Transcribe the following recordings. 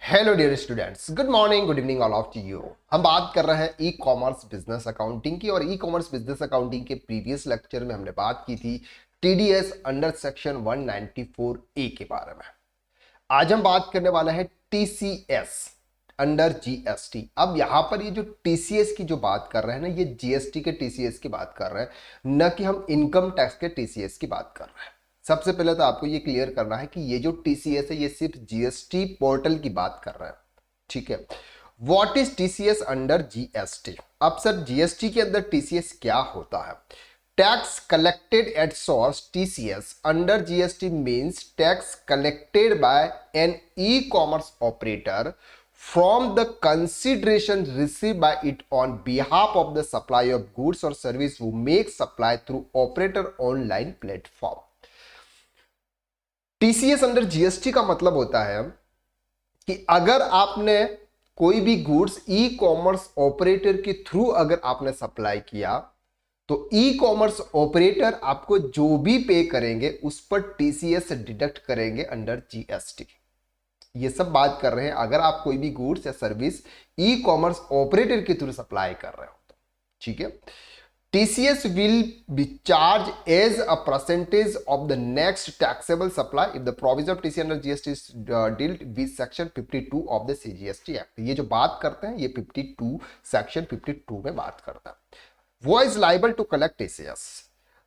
Hello dear students, good morning, good evening all of you. हम बात कर रहे हैं ई कॉमर्स बिजनेस अकाउंटिंग की। और ई कॉमर्स बिजनेस अकाउंटिंग के प्रीवियस लेक्चर में हमने बात की थी टीडीएस अंडर सेक्शन 194 ए के बारे में। आज हम बात करने वाला है टीसीएस अंडर जीएसटी। अब यहां पर ये जो टीसीएस की जो बात कर रहे हैं ना, ये जीएसटी के टीसीएस की बात कर रहे हैं, न कि हम इनकम टैक्स के टीसीएस की बात कर रहे हैं। सबसे पहले तो आपको ये क्लियर करना है कि ये जो टीसीएस है ये सिर्फ जीएसटी पोर्टल की बात कर रहा है, ठीक है। What is TCS under GST? अब सर जीएसटी के अंदर टीसीएस क्या होता है? Tax collected at source, TCS under GST means tax collected by an e commerce operator from the consideration received by it on behalf of the supplier of goods or service who make supply through operator online platform। TCS under GST का मतलब होता है कि अगर आपने कोई भी goods ई commerce operator के थ्रू अगर आपने सप्लाई किया तो ई कॉमर्स ऑपरेटर आपको जो भी पे करेंगे उस पर टीसीएस डिडक्ट करेंगे अंडर जीएसटी। ये सब बात कर रहे हैं अगर आप कोई भी गुड्स या सर्विस ई कॉमर्स ऑपरेटर के थ्रू सप्लाई कर रहे हो तो, ठीक है। TCS will be charged as a percentage of the next taxable supply if the provision of TCS under GST is dealt with section 52 of the CGST Act। ये जो बात करते हैं ये 52 सेक्शन 52 में बात करता है। वो is liable to collect TCS।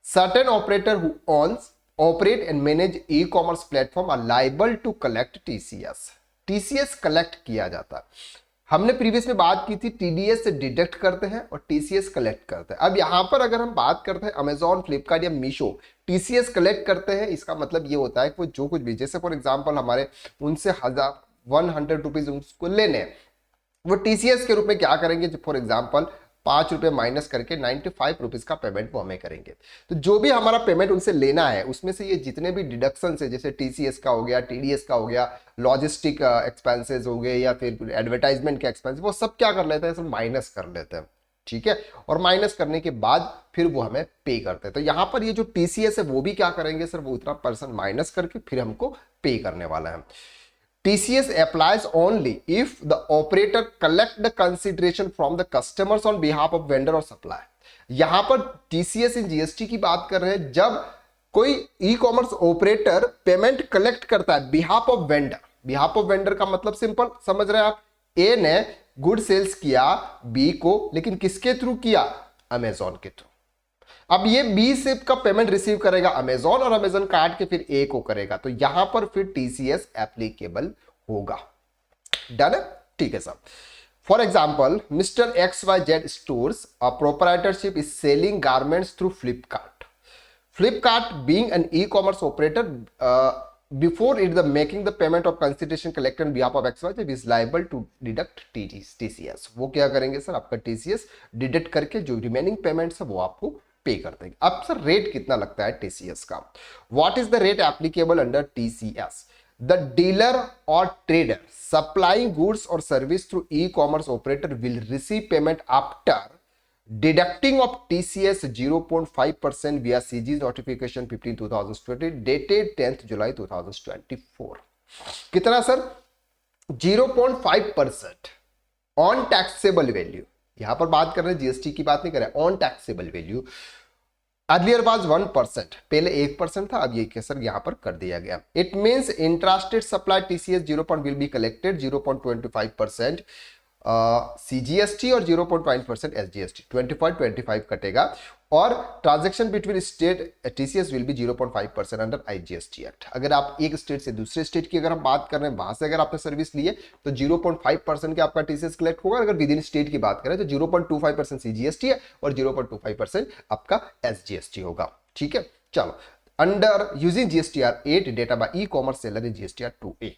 Certain operator who owns, operate and manage e-commerce platform are liable to collect TCS। TCS collect किया जाता है। हमने प्रीवियस में बात की थी टीडीएस से डिडक्ट करते हैं और टीसीएस कलेक्ट करते हैं। अब यहां पर अगर हम बात करते हैं अमेजॉन, फ्लिपकार्ट या मीशो टीसीएस कलेक्ट करते हैं, इसका मतलब ये होता है कि वो जो कुछ भी, जैसे फॉर एग्जांपल हमारे उनसे 100 रुपीज उसको लेने हैं, वो टीसीएस के रूप में क्या करेंगे, फॉर एग्जाम्पल 5 रुपए माइनस करके 95 रुपीज का पेमेंट वो हमें करेंगे। तो जो भी हमारा पेमेंट उनसे लेना है उसमें से ये जितने भी डिडक्शन है, जैसे टीसीएस का हो गया, टीडीएस का हो गया, लॉजिस्टिक एक्सपेंसेस हो गए या फिर एडवर्टाइजमेंट के एक्सपेंसेस, वो सब क्या कर लेते हैं, सब माइनस कर लेते हैं, ठीक है। और माइनस करने के बाद फिर वो हमें पे करते हैं। तो यहां पर ये जो टीसीएस है वो भी क्या करेंगे सर, वो उतना परसेंट माइनस करके फिर हमको पे करने वाला है। TCS applies only if the operator collect the consideration from the customers on behalf of vendor or supplier। यहां पर TCS इन जीएसटी की बात कर रहे हैं जब कोई ई कॉमर्स ऑपरेटर पेमेंट कलेक्ट करता है behalf of vendor. Behalf of vendor का मतलब सिंपल समझ रहे हैं आप, ए ने गुड सेल्स किया बी को, लेकिन किसके थ्रू किया, अमेजॉन के थ्रू। अब ये बी से का पेमेंट रिसीव करेगा अमेजॉन और अमेजॉन काट के फिर ए को करेगा, तो यहां पर फिर टीसीएस एप्लीकेबल होगा। डन है, ठीक है sir. For example mister X Y Z stores a proprietorship is selling garments through Flipkart. Flipkart being an e commerce operator before it the making the payment of consideration collected on behalf of X Y Z is liable to deduct TCS. वो क्या करेंगे sir, आपका TCS deduct करके जो remaining payments है वो आपको पे कर देंगे। अब सर रेट कितना लगता है टीसीएस का? What is the rate applicable under TCS? The dealer और ट्रेडर सप्लाइंग गुड्स और service through E commerce operator will receive payment after deducting of TCS 0.5% via CG's notification 15/2020 dated 10th July 2024। कितना sir? 0.5% on taxable value. यहां पर बात कर रहे हैं GST की बात नहीं कर रहे, on taxable value. Earlier was 1%, पहले 1% था, अब ये सर यहां पर कर दिया गया। It means intrastate supply TCS 0. Will be collected 0.25% CGST और 0.5% एसजीएसटी, 25 कटेगा। और transaction between state TCS will be 0.5% under IGST act. अगर आप एक स्टेट से दूसरे स्टेट की अगर हम बात कर रहे हैं, वहां से अगर आपने सर्विस ली है तो 0.5% के आपका टीसीएस कलेक्ट होगा। अगर विद इन स्टेट की बात करें तो 0.25% सीजीएसटी है और 0.25% आपका एसजीएसटी होगा, ठीक है। चलो, under using GSTR 8 data bye e commerce seller इन जीएसटीआर 2A।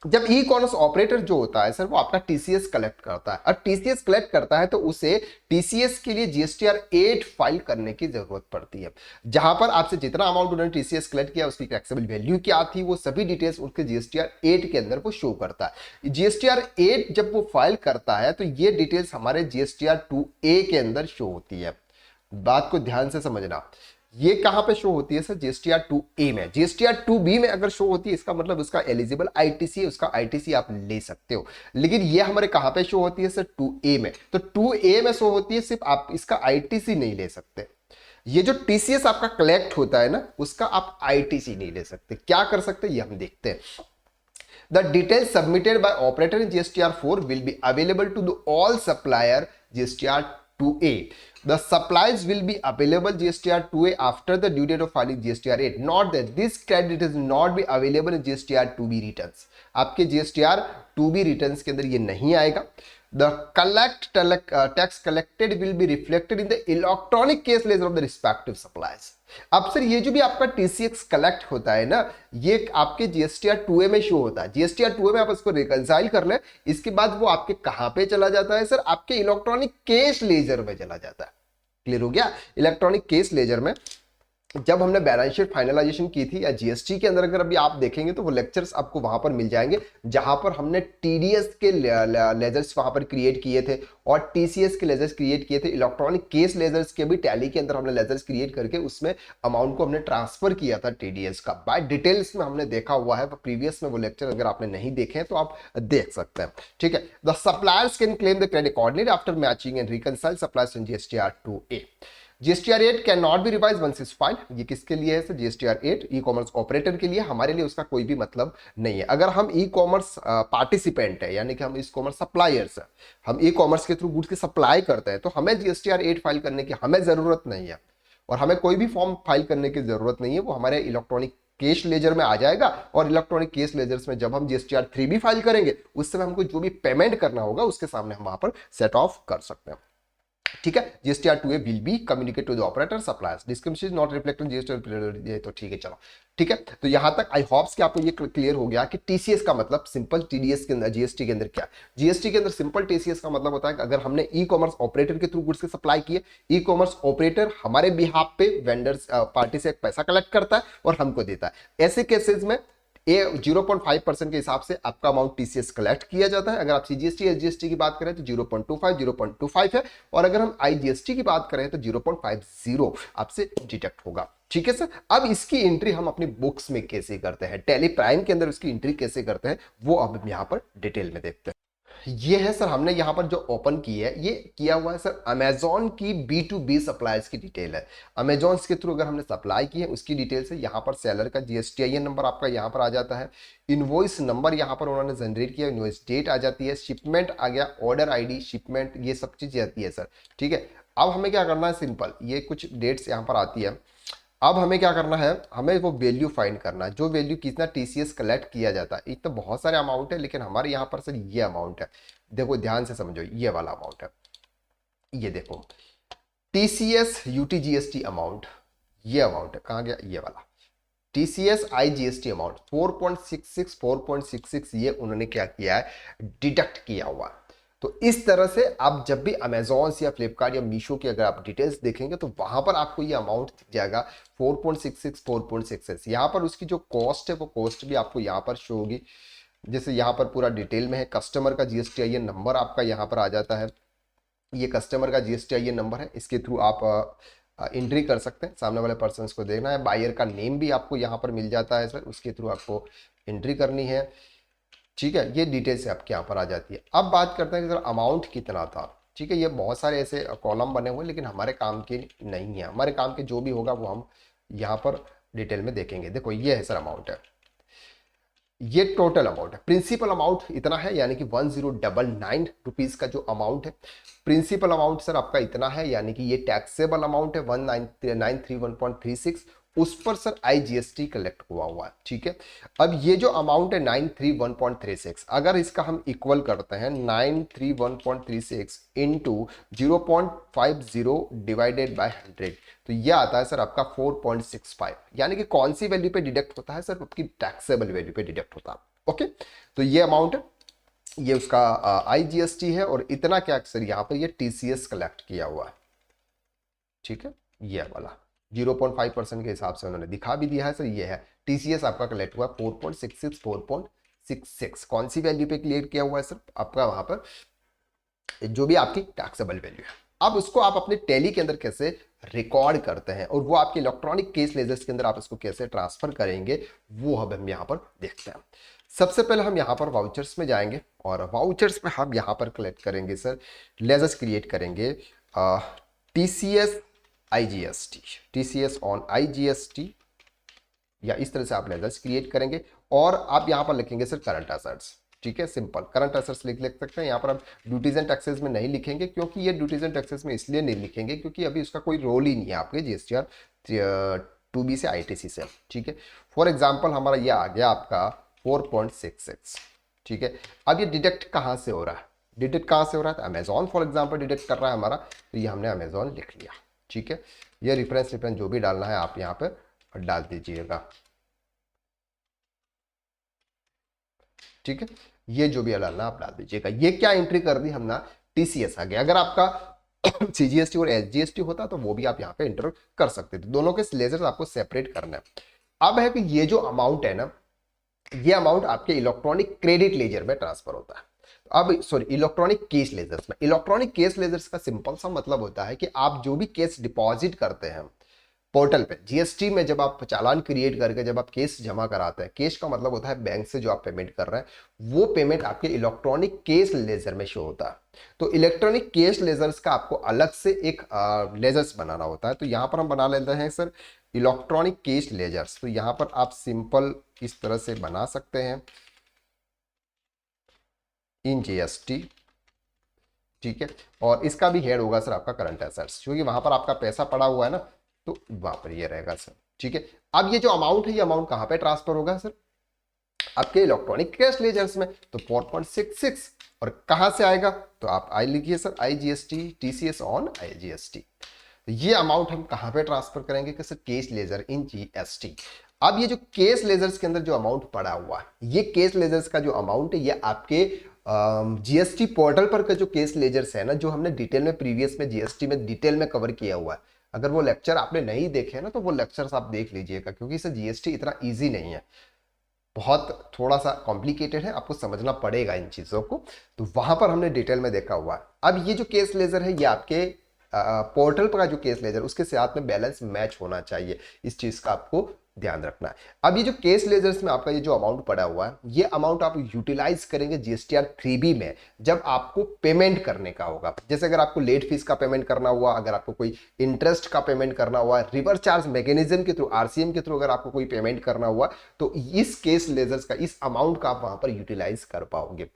जब ई कॉमर्स ऑपरेटर जो होता है सर वो अपना टीसीएस कलेक्ट करता है, और टीसीएस कलेक्ट करता है तो उसे टीसीएस के लिए जीएसटीआर 8 फाइल करने की जरूरत पड़ती है, जहां पर आपसे जितना अमाउंट उन्होंने टीसीएस कलेक्ट किया उसकी टैक्सेबल वैल्यू क्या थी वो सभी डिटेल्स उसके जीएसटीआर 8 के अंदर वो शो करता है। जीएसटीआर 8 जब वो फाइल करता है तो ये डिटेल्स हमारे जीएसटीआर 2A के अंदर शो होती है। बात को ध्यान से समझना, ये कहां पे शो होती है सर? जीएसटीआर 2A में। जीएसटीआर 2B में अगर शो होती है इसका मतलब उसका एलिजिबल आईटीसी है, उसका आईटीसी आप ले सकते हो। लेकिन ये हमारे कहां पे शो होती है सर? 2A में। तो 2A में शो होती है, सिर्फ आप इसका आईटीसी नहीं ले सकते। ये जो टीसीएस आपका कलेक्ट होता है ना, उसका आप आईटीसी नहीं ले सकते। क्या कर सकते हैं ये हम देखते हैं। The details submitted by operator in GSTR4 will be available to all supplier GSTR2A. The supplies will be available GSTR2A after the due date of filing GSTR8. Not that this credit is not be available in GSTR2B returns. आपके GSTR2B returns के अंदर ये नहीं आएगा। The tax collected will be reflected in the electronic case ledger of the respective suppliers. अब sir ये जो भी आपका टीसीएक्स कलेक्ट होता है ना, ये आपके जीएसटीआर 2A में शो होता है। जीएसटीआर 2A में आप इसको रिकंसाइल कर ले, इसके बाद वो आपके कहां पे चला जाता है सर? आपके इलेक्ट्रॉनिक केस लेजर में चला जाता है। क्लियर हो गया? इलेक्ट्रॉनिक केस लेजर में जब हमने बैलेंस शीट फाइनलाइजेशन की थी या जीएसटी के अंदर अगर अभी आप देखेंगे तो वो लेक्चर्स आपको वहां पर मिल जाएंगे, जहां पर हमने टीडीएस के लेजर्स वहां पर क्रिएट किए थे और टीसीएस के लेजर्स क्रिएट किए थे। इलेक्ट्रॉनिक केस लेजर्स के भी टैली के अंदर हमने लेजर्स क्रिएट करके उसमें अमाउंट को हमने ट्रांसफर किया था टीडीएस का। बाय डिटेल्स में हमने देखा हुआ है, प्रीवियस में वो लेक्चर अगर आपने नहीं देखे हैं तो आप देख सकते हैं। ठीक है। The suppliers can claim the credit ordinary after matching and reconcile suppliers in GSTR 2A। GSTR 8 can not be revise once is filed. ये किसके लिए है sir? GSTR 8 e commerce operator के लिए। हमारे लिए उसका कोई भी मतलब नहीं है। अगर हम ई कॉमर्स पार्टिसिपेंट है, यानी कि हम ई कॉमर्स सप्लायर्स है, हम ई कॉमर्स के थ्रू गुड्स की सप्लाई करते हैं, तो हमें GSTR 8 फाइल करने की हमें जरूरत नहीं है और हमें कोई भी फॉर्म फाइल करने की जरूरत नहीं है। वो हमारे इलेक्ट्रॉनिक केस लेजर में आ जाएगा और इलेक्ट्रॉनिक केस लेजर्स में जब हम GSTR 3 भी फाइल करेंगे उस समय हमको जो भी पेमेंट करना होगा उसके सामने हम वहां पर सेट ऑफ कर सकते हैं। ठीक है। GSTR 2A will be communicate to the operator suppliers. Discrimination is not reflected in GSTR। ये तो ठीक है, चलो ठीक है। तो यहां तक आई होप्स कि आपको ये क्लियर हो गया कि टीसीएस का मतलब सिंपल टीडीएस के अंदर, जीएसटी के अंदर क्या, जीएसटी के अंदर सिंपल टीसीएस का मतलब होता है कि अगर हमने ई कॉमर्स ऑपरेटर के थ्रू गुड्स के सप्लाई किए, ई कॉमर्स ऑपरेटर हमारे बिहाफ पे वेंडर्स पार्टी से पैसा कलेक्ट करता है और हमको देता है। ऐसे केसेस में 0.5% के हिसाब से आपका अमाउंट टीसीएस कलेक्ट किया जाता है। अगर आप सीजीएसटी एसजीएसटी की बात करें तो 0.25 है और अगर हम आईजीएसटी की बात करें तो 0.50 आपसे डिडक्ट होगा। ठीक है सर। अब इसकी एंट्री हम अपनी बुक्स में कैसे करते हैं, टैली प्राइम के अंदर उसकी एंट्री कैसे करते हैं, वो अब हम यहां पर डिटेल में देखते हैं। ये है सर, हमने यहां पर जो ओपन की है, ये किया हुआ है सर अमेजॉन की B2B सप्लायर्स की डिटेल है। अमेजॉन के थ्रू अगर हमने सप्लाई की है उसकी डिटेल से यहां पर सेलर का जीएसटीआईएन नंबर आपका यहां पर आ जाता है, इनवॉइस नंबर यहां पर उन्होंने जनरेट किया, इनवॉइस डेट आ जाती है, शिपमेंट आ गया, ऑर्डर आईडी, शिपमेंट, ये सब चीज आती है सर। ठीक है। अब हमें क्या करना है, सिंपल ये कुछ डेट्स यहां पर आती है। अब हमें क्या करना है, हमें वो वैल्यू फाइंड करना है, जो वैल्यू कितना टीसीएस कलेक्ट किया जाता है। एक तो बहुत सारे अमाउंट है लेकिन हमारे यहाँ पर सर ये अमाउंट है, देखो ध्यान से समझो, ये वाला अमाउंट है, ये देखो टीसीएस यूटीजीएसटी अमाउंट, ये अमाउंट है, कहाँ गया ये वाला टीसीएस आईजीएसटी अमाउंट 4.66 ये उन्होंने क्या किया है, डिडक्ट किया हुआ। तो इस तरह से आप जब भी अमेजॉन या फ्लिपकार्ट या मीशो की अगर आप डिटेल्स देखेंगे तो वहां पर आपको ये अमाउंट दिख जाएगा 4.66 यहाँ पर उसकी जो कॉस्ट है वो कॉस्ट भी आपको यहाँ पर शो होगी। जैसे यहाँ पर पूरा डिटेल में है, कस्टमर का जीएसटीआईएन नंबर आपका यहाँ पर आ जाता है, ये कस्टमर का जीएसटीआईएन नंबर है, इसके थ्रू आप एंट्री कर सकते हैं, सामने वाले पर्सन को देखना है। बायर का नेम भी आपको यहाँ पर मिल जाता है सर, उसके थ्रू आपको एंट्री करनी है। ठीक है, ये डिटेल से आपके यहाँ पर आ जाती है। अब बात करते हैं कि सर अमाउंट कितना था। ठीक है, ये बहुत सारे ऐसे कॉलम बने हुए लेकिन हमारे काम के नहीं है, हमारे काम के जो भी होगा वो हम यहाँ पर डिटेल में देखेंगे। देखो ये है सर अमाउंट है, ये टोटल अमाउंट है, प्रिंसिपल अमाउंट इतना है यानी कि 1099 रुपीज का जो अमाउंट है, प्रिंसिपल अमाउंट सर आपका इतना है यानी कि ये टैक्सेबल अमाउंट है 1931.36, उस पर सर आईजीएसटी कलेक्ट हुआ है। ठीक है, अब ये जो अमाउंट है 931.36, अगर इसका हम इक्वल करते हैं 931.36 इंटू 0.50 डिवाइडेड बाय 100, तो ये आता है सर आपका 4.65, यानी कि कौन सी वैल्यू पे डिडक्ट होता है सर, आपकी टैक्सेबल वैल्यू पे डिडक्ट होता है। ओके, तो ये अमाउंट है, ये उसका आईजीएसटी है और इतना क्या सर यहाँ पर ये टीसीएस कलेक्ट किया हुआ है। ठीक है, ये वाला 0.5% के हिसाब से उन्होंने दिखा भी दिया है सर, ये है टीसीएस आपका कलेक्ट हुआ 4.66 कौन सी वैल्यू पे क्लियर किया हुआ है सर, आपका वहां पर जो भी आपकी टैक्सेबल वैल्यू है। अब उसको आप अपने टैली के अंदर कैसे रिकॉर्ड करते हैं, और वो आपके इलेक्ट्रॉनिक केस लेजर्स के अंदर आप इसको कैसे ट्रांसफर करेंगे वो अब हम यहाँ पर देखते हैं। सबसे पहले हम यहाँ पर वाउचर्स में जाएंगे, और वाउचर्स में हम यहाँ पर कलेक्ट करेंगे सर, लेजर्स क्रिएट करेंगे TCS IGST, TCS on IGST, या इस तरह से आप लेजर्स क्रिएट करेंगे, और आप यहाँ पर लिखेंगे सर करंट असेट्स। ठीक है, सिंपल करंट असेट्स लिख सकते हैं। यहाँ पर हम ड्यूटीज एंड टैक्सेस में नहीं लिखेंगे, क्योंकि ये ड्यूटीज एंड टैक्सेस में इसलिए नहीं लिखेंगे क्योंकि अभी उसका कोई रोल ही नहीं है आपके GSTR 2B से ITC से। ठीक है, फॉर एग्जाम्पल हमारा ये आ गया आपका 4.66। ठीक है, अब ये डिडक्ट कहाँ से हो रहा है, डिडक्ट कहाँ से हो रहा है, अमेजॉन फॉर एग्जाम्पल डिडक्ट कर रहा है हमारा, तो ये हमने अमेजॉन लिख लिया। ठीक है, ये रेफरेंस जो भी डालना है आप यहाँ पर डाल दीजिएगा। ठीक है, ये जो भी डालना आप डाल दीजिएगा। ये क्या एंट्री कर दी हमने, TCS आ गया। अगर आपका CGST और SGST होता तो वो भी आप यहाँ पे एंटर कर सकते थे। दोनों के लेजर्स आपको सेपरेट करना है। अब है कि ये जो अमाउंट है ना, ये अमाउंट आपके इलेक्ट्रॉनिक क्रेडिट लेजर में ट्रांसफर होता है। अब सॉरी, इलेक्ट्रॉनिक केस लेजर्स में। इलेक्ट्रॉनिक केस लेजर्स का सिंपल सा मतलब होता है कि आप जो भी केस डिपॉजिट करते हैं पोर्टल पे, GST में जब आप चालान क्रिएट करके जब आप केस जमा कराते हैं, केस का मतलब होता है बैंक से जो आप पेमेंट कर रहे हैं, वो पेमेंट आपके इलेक्ट्रॉनिक केस लेजर में शो होता है। तो इलेक्ट्रॉनिक केस लेजर्स का आपको अलग से एक लेजर्स बनाना होता है। तो यहाँ पर हम बना लेते हैं सर इलेक्ट्रॉनिक केस लेजर्स। तो यहाँ पर आप सिंपल इस तरह से बना सकते हैं इन GST। ठीक है, और इसका भी हेड होगा सर आपका करंट एसेट्स, क्योंकि वहां पर आपका पैसा पड़ा हुआ है ना, तो वहां पर ये रहेगा सर। ठीक है, अब ये जो अमाउंट है, ये अमाउंट कहां पे ट्रांसफर होगा सर, आपके इलेक्ट्रॉनिक कैश लेजर्स में। तो 4.66, और कहां से आएगा, तो आप आई लिखिए sir IGST, TCS on IGST। तो ये अमाउंट हम कहां पे ट्रांसफर करेंगे कि सर केस लेजर इन GST। अब ये जो केस लेजर्स के अंदर जो अमाउंट पड़ा हुआ है, ये केस लेजर्स का जो अमाउंट है, ये आपके GST पोर्टल पर का जो केस लेजर्स है ना, जो हमने डिटेल में प्रीवियस में GST में डिटेल में कवर किया हुआ है। अगर वो लेक्चर आपने नहीं देखे ना, तो वो लेक्चर्स आप देख लीजिएगा, क्योंकि सर GST इतना ईजी नहीं है, बहुत थोड़ा सा कॉम्प्लिकेटेड है, आपको समझना पड़ेगा इन चीज़ों को। तो वहां पर हमने डिटेल में देखा हुआ है। अब ये जो केस लेजर है, ये आपके पोर्टल पर का जो केस लेजर, उसके साथ में बैलेंस मैच होना चाहिए, इस चीज़ का आपको ध्यान रखना है। अब ये जो केस लेजर्स में आपका ये जो अमाउंट पड़ा हुआ है, ये अमाउंट आप यूटिलाइज करेंगे GSTR 3B में, जब आपको पेमेंट करने का होगा। जैसे अगर आपको लेट फीस का पेमेंट करना हुआ, अगर आपको कोई इंटरेस्ट का पेमेंट करना हुआ, रिवर्स चार्ज मैकेनिज्म के थ्रू, RCM के थ्रू अगर आपको कोई पेमेंट करना हुआ, तो इस केस लेजर्स का, इस अमाउंट का आप वहां पर यूटिलाइज कर पाओगे।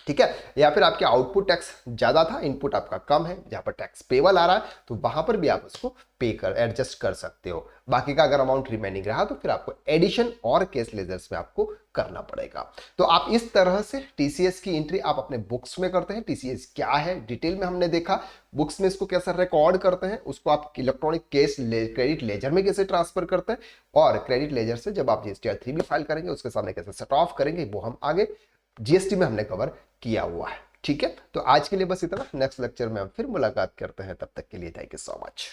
ठीक है, या फिर आपके आउटपुट टैक्स ज्यादा था, इनपुट आपका कम है, जहां पर टैक्स पेबल आ रहा है, तो वहां पर भी आप उसको पे कर एडजस्ट कर सकते हो। बाकी का अगर अमाउंट रिमेनिंग रहा, तो फिर आपको एडिशन और केस लेजर्स में आपको करना पड़ेगा। तो आप इस तरह से TCS की एंट्री आप अपने बुक्स में करते हैं। TCS क्या है डिटेल में हमने देखा, बुक्स में इसको कैसे रिकॉर्ड करते हैं, उसको आप इलेक्ट्रॉनिक केस क्रेडिट लेजर में कैसे ट्रांसफर करते हैं, और क्रेडिट लेजर से जब आप GSTR 3B फाइल करेंगे, उसके सामने कैसे सेट ऑफ करेंगे, वो हम आगे GST में हमने कवर किया हुआ है। ठीक है, तो आज के लिए बस इतना। नेक्स्ट लेक्चर में हम फिर मुलाकात करते हैं, तब तक के लिए थैंक यू सो मच।